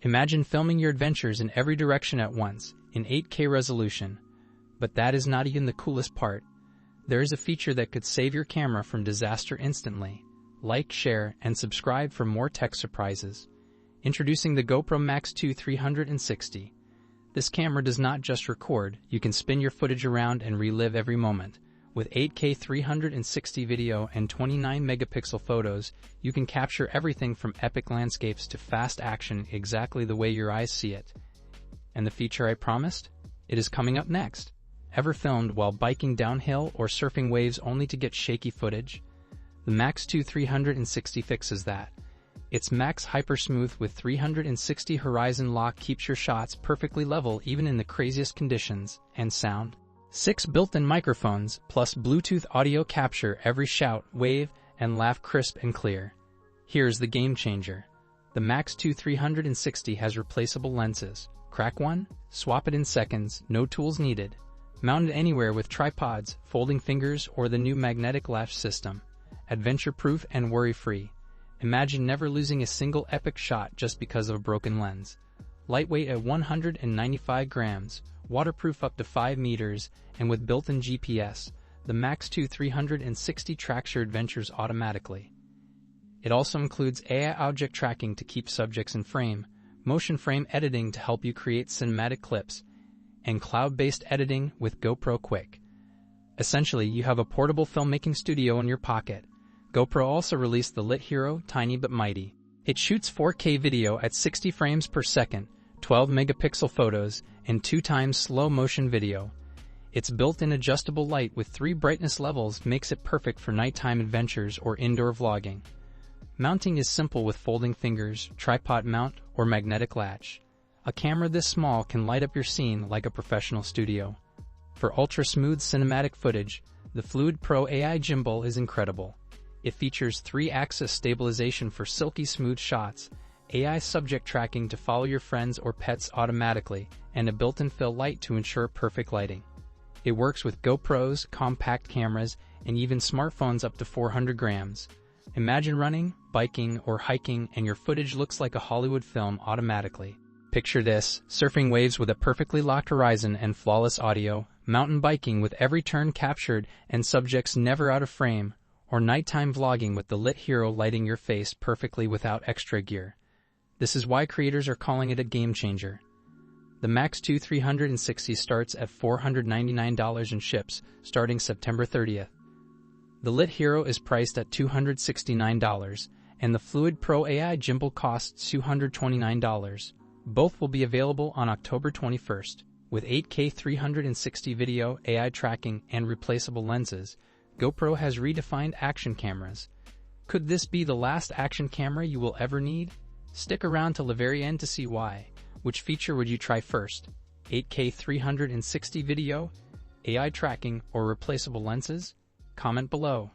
Imagine filming your adventures in every direction at once, in 8K resolution. But that is not even the coolest part. There is a feature that could save your camera from disaster instantly. Like, share, and subscribe for more tech surprises. Introducing the GoPro Max 360. This camera does not just record, you can spin your footage around and relive every moment. With 8K 360 video and 29 megapixel photos, you can capture everything from epic landscapes to fast action exactly the way your eyes see it. And the feature I promised? It is coming up next. Ever filmed while biking downhill or surfing waves only to get shaky footage? The Max 360 fixes that. Its Max HyperSmooth with 360 horizon lock keeps your shots perfectly level even in the craziest conditions. And sound? 6 built-in microphones, plus Bluetooth audio capture every shout, wave, and laugh crisp and clear. Here's the game changer. The Max 360 has replaceable lenses. Crack one? Swap it in seconds, no tools needed. Mounted anywhere with tripods, folding fingers, or the new magnetic latch system. Adventure-proof and worry-free. Imagine never losing a single epic shot just because of a broken lens. Lightweight at 195 grams, waterproof up to 5 meters, and with built-in GPS, the Max 360 tracks your adventures automatically. It also includes AI object tracking to keep subjects in frame, MotionFrame editing to help you create cinematic clips, and cloud-based editing with GoPro Quik. Essentially, you have a portable filmmaking studio in your pocket. GoPro also released the Lit Hero, tiny but mighty. It shoots 4K video at 60 frames per second, 12 megapixel photos, and 2 times slow motion video. Its built-in adjustable light with 3 brightness levels makes it perfect for nighttime adventures or indoor vlogging. Mounting is simple with folding fingers, tripod mount, or magnetic latch. A camera this small can light up your scene like a professional studio. For ultra-smooth cinematic footage, the Fluid Pro AI gimbal is incredible. It features 3-axis stabilization for silky smooth shots, AI subject tracking to follow your friends or pets automatically, and a built-in fill light to ensure perfect lighting. It works with GoPros, compact cameras, and even smartphones up to 400 grams. Imagine running, biking, or hiking and your footage looks like a Hollywood film automatically. Picture this, surfing waves with a perfectly locked horizon and flawless audio, mountain biking with every turn captured and subjects never out of frame, or nighttime vlogging with the Lit Hero lighting your face perfectly without extra gear. This is why creators are calling it a game changer. The Max 360 starts at $499 and ships starting September 30th. The Lit Hero is priced at $269, and the Fluid Pro AI gimbal costs $229. Both will be available on October 21st. With 8K 360 video, AI tracking, and replaceable lenses, GoPro has redefined action cameras. Could this be the last action camera you will ever need? Stick around till the very end to see why. Which feature would you try first? 8K 360 video, AI tracking, or replaceable lenses? Comment below.